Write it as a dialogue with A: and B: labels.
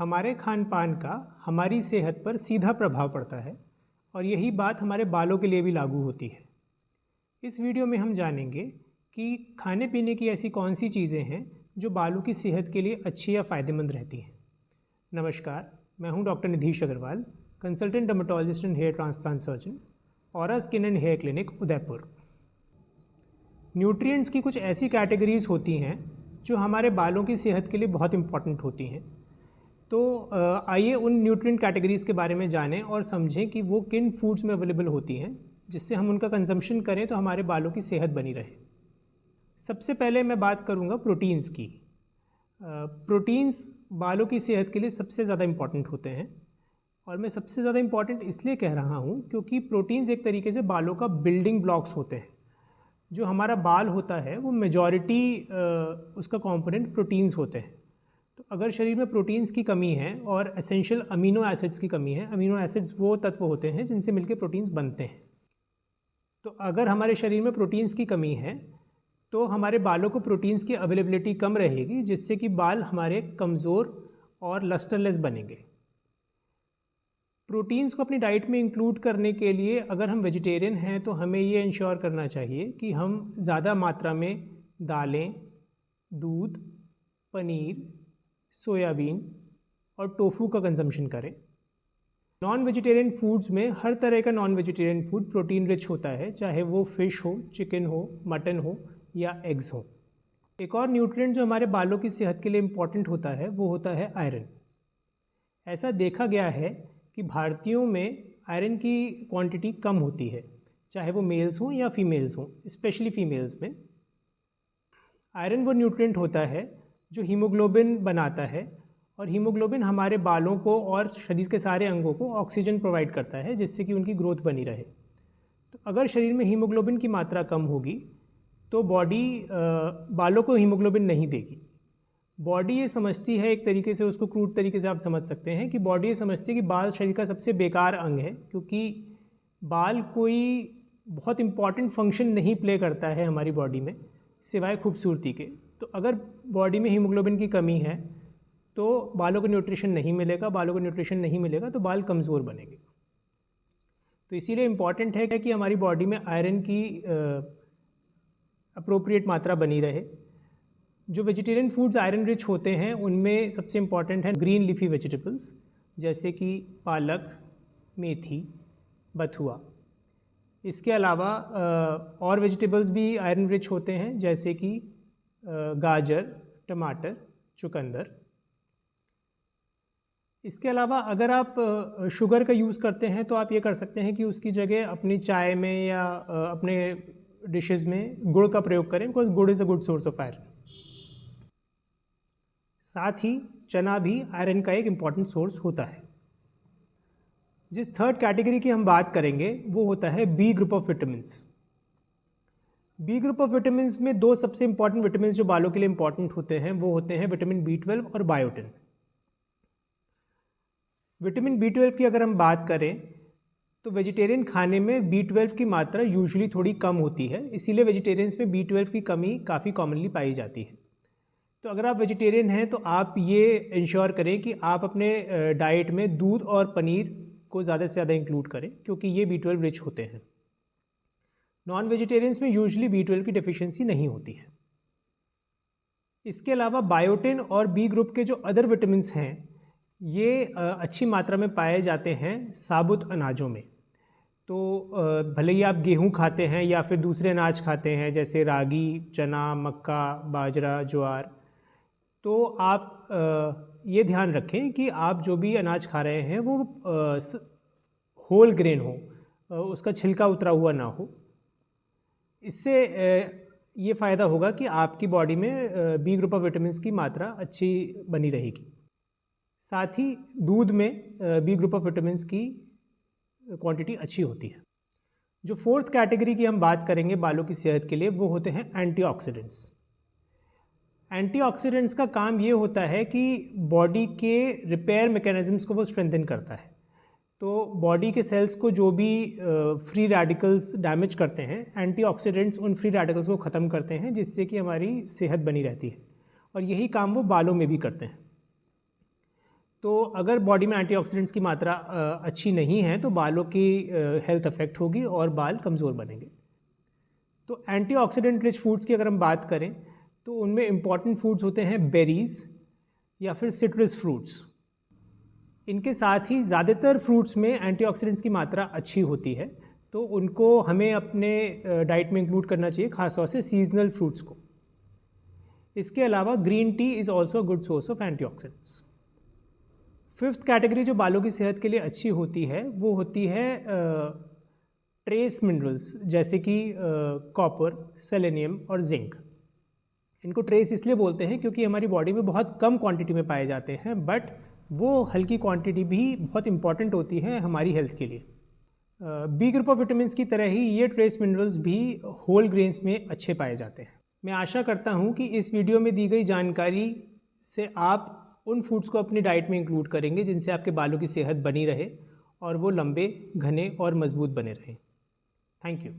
A: हमारे खान पान का हमारी सेहत पर सीधा प्रभाव पड़ता है और यही बात हमारे बालों के लिए भी लागू होती है। इस वीडियो में हम जानेंगे कि खाने पीने की ऐसी कौन सी चीज़ें हैं जो बालों की सेहत के लिए अच्छी या फ़ायदेमंद रहती हैं। नमस्कार, मैं हूं doctor Nidhish Agarwal, consultant dermatologist and hair transplant surgeon, Aura skin and hair clinic, Udaipur. Nutrients की कुछ ऐसी कैटेगरीज़ होती हैं जो हमारे बालों की सेहत के लिए बहुत इम्पॉर्टेंट होती हैं। तो आइए उन न्यूट्रिएंट कैटेगरीज़ के बारे में जानें और समझें कि वो किन फूड्स में अवेलेबल होती हैं, जिससे हम उनका कंजम्पशन करें तो हमारे बालों की सेहत बनी रहे। सबसे पहले मैं बात करूंगा प्रोटीन्स की। प्रोटीन्स बालों की सेहत के लिए सबसे ज़्यादा इम्पॉर्टेंट होते हैं और मैं सबसे ज़्यादा इम्पॉर्टेंट इसलिए कह रहा हूँ क्योंकि प्रोटीन्स एक तरीके से बालों का बिल्डिंग ब्लॉक्स होते हैं। जो हमारा बाल होता है वो मेजॉरिटी उसका कंपोनेंट प्रोटीन्स होते हैं। तो अगर शरीर में प्रोटीन्स की कमी है और एसेंशियल अमीनो एसिड्स की कमी है, अमीनो एसिड्स वो तत्व होते हैं जिनसे मिलकर प्रोटीन्स बनते हैं। तो अगर हमारे शरीर में प्रोटीन्स की कमी है तो हमारे बालों को प्रोटीन्स की अवेलेबिलिटी कम रहेगी, जिससे कि बाल हमारे कमज़ोर और लस्टरलेस बनेंगे। प्रोटीन्स को अपनी डाइट में इंक्लूड करने के लिए अगर हम वेजिटेरियन हैं तो हमें ये इंश्योर करना चाहिए कि हम ज़्यादा मात्रा में दालें, दूध, पनीर, सोयाबीन और टोफू का कंजम्पशन करें। नॉन वेजिटेरियन फूड्स में हर तरह का non vegetarian food protein rich होता है, चाहे वो फ़िश हो, चिकन हो, मटन हो या एग्स हो। एक और न्यूट्रिएंट जो हमारे बालों की सेहत के लिए इम्पॉर्टेंट होता है वो होता है आयरन। ऐसा देखा गया है कि भारतीयों में आयरन की क्वांटिटी कम होती है, चाहे वो मेल्स हों या फीमेल्स हों, स्पेशली फीमेल्स में। आयरन वो न्यूट्रिएंट होता है जो हीमोग्लोबिन बनाता है और हीमोग्लोबिन हमारे बालों को और शरीर के सारे अंगों को ऑक्सीजन प्रोवाइड करता है, जिससे कि उनकी ग्रोथ बनी रहे। तो अगर शरीर में हीमोग्लोबिन की मात्रा कम होगी तो बॉडी बालों को हीमोग्लोबिन नहीं देगी। बॉडी ये समझती है, एक तरीके से उसको क्रूड तरीके से आप समझ सकते हैं कि बॉडी ये समझती है कि बाल शरीर का सबसे बेकार अंग है, क्योंकि बाल कोई बहुत इम्पॉर्टेंट फंक्शन नहीं प्ले करता है हमारी बॉडी में सिवाय खूबसूरती के। तो अगर बॉडी में हीमोग्लोबिन की कमी है तो बालों को न्यूट्रिशन नहीं मिलेगा, बालों को न्यूट्रिशन नहीं मिलेगा तो बाल कमज़ोर बनेंगे। तो इसीलिए इम्पॉर्टेंट है कि हमारी बॉडी में आयरन की अप्रोप्रिएट मात्रा बनी रहे। जो वेजिटेरियन फूड्स आयरन रिच होते हैं उनमें सबसे इम्पॉर्टेंट है ग्रीन लीफी वेजिटेबल्स, जैसे कि पालक, मेथी, बथुआ। इसके अलावा और वेजिटेबल्स भी आयरन रिच होते हैं, जैसे कि गाजर, टमाटर, चुकंदर। इसके अलावा अगर आप शुगर का यूज़ करते हैं तो आप ये कर सकते हैं कि उसकी जगह अपनी चाय में या अपने डिशेस में गुड़ का प्रयोग करें, बिकॉज गुड़ is a good source of iron. साथ ही चना भी आयरन का एक इम्पॉर्टेंट सोर्स होता है। जिस थर्ड कैटेगरी की हम बात करेंगे वो होता है B group of vitamins. B group of vitamins में दो सबसे इम्पॉर्टेंट विटामिन्स जो बालों के लिए इम्पॉर्टेंट होते हैं वो होते हैं विटामिन B12 और बायोटिन। विटामिन B12 की अगर हम बात करें तो वेजिटेरियन खाने में B12 की मात्रा यूजुअली थोड़ी कम होती है, इसीलिए वेजिटेरियंस में B12 की कमी काफ़ी कॉमनली पाई जाती है। तो अगर आप वेजिटेरियन हैं तो आप ये इंश्योर करें कि आप अपने डाइट में दूध और पनीर को ज़्यादा से ज़्यादा इंक्लूड करें, क्योंकि ये B12 रिच होते हैं। नॉन वेजिटेरियंस में यूजुअली B12 की डेफिशिएंसी नहीं होती है। इसके अलावा बायोटिन और बी ग्रुप के जो अदर विटामिन्स हैं ये अच्छी मात्रा में पाए जाते हैं साबुत अनाजों में। तो भले ही आप गेहूं खाते हैं या फिर दूसरे अनाज खाते हैं जैसे रागी, चना, मक्का, बाजरा, ज्वार, तो आप ये ध्यान रखें कि आप जो भी अनाज खा रहे हैं वो होल ग्रेन हो, उसका छिलका उतरा हुआ ना हो। इससे ये फ़ायदा होगा कि आपकी बॉडी में बी ग्रुप ऑफ विटामिन्स की मात्रा अच्छी बनी रहेगी। साथ ही दूध में बी ग्रुप ऑफ विटामिन्स की क्वांटिटी अच्छी होती है। जो फोर्थ कैटेगरी की हम बात करेंगे बालों की सेहत के लिए वो होते हैं एंटीऑक्सीडेंट्स। एंटीऑक्सीडेंट्स का काम ये होता है कि बॉडी के रिपेयर मैकेनिज्म्स को वो स्ट्रेंथन करता है। तो बॉडी के सेल्स को जो भी फ्री रेडिकल्स डैमेज करते हैं, एंटीऑक्सीडेंट्स उन फ्री रेडिकल्स को ख़त्म करते हैं, जिससे कि हमारी सेहत बनी रहती है। और यही काम वो बालों में भी करते हैं। तो अगर बॉडी में एंटीऑक्सीडेंट्स की मात्रा अच्छी नहीं है तो बालों की हेल्थ अफेक्ट होगी और बाल कमज़ोर बनेंगे। तो एंटीऑक्सीडेंट रिच फूड्स की अगर हम बात करें तो उनमें इम्पॉर्टेंट फूड्स होते हैं बेरीज़ या फिर सिट्रस फ्रूट्स। इनके साथ ही ज़्यादातर फ्रूट्स में एंटीऑक्सीडेंट्स की मात्रा अच्छी होती है, तो उनको हमें अपने डाइट में इंक्लूड करना चाहिए, ख़ासतौर से सीजनल फ्रूट्स को। इसके अलावा green tea is also a good source of antioxidants. Fifth category जो बालों की सेहत के लिए अच्छी होती है वो होती है ट्रेस मिनरल्स, जैसे कि कॉपर, सेलेनियम और जिंक। इनको ट्रेस इसलिए बोलते हैं क्योंकि हमारी बॉडी में बहुत कम क्वांटिटी में पाए जाते हैं, बट वो हल्की क्वांटिटी भी बहुत इंपॉर्टेंट होती है हमारी हेल्थ के लिए। बी ग्रुप ऑफ विटामिन्स की तरह ही ये ट्रेस मिनरल्स भी होल ग्रेन्स में अच्छे पाए जाते हैं। मैं आशा करता हूँ कि इस वीडियो में दी गई जानकारी से आप उन फूड्स को अपनी डाइट में इंक्लूड करेंगे जिनसे आपके बालों की सेहत बनी रहे और वो लंबे, घने और मजबूत बने रहें। Thank you.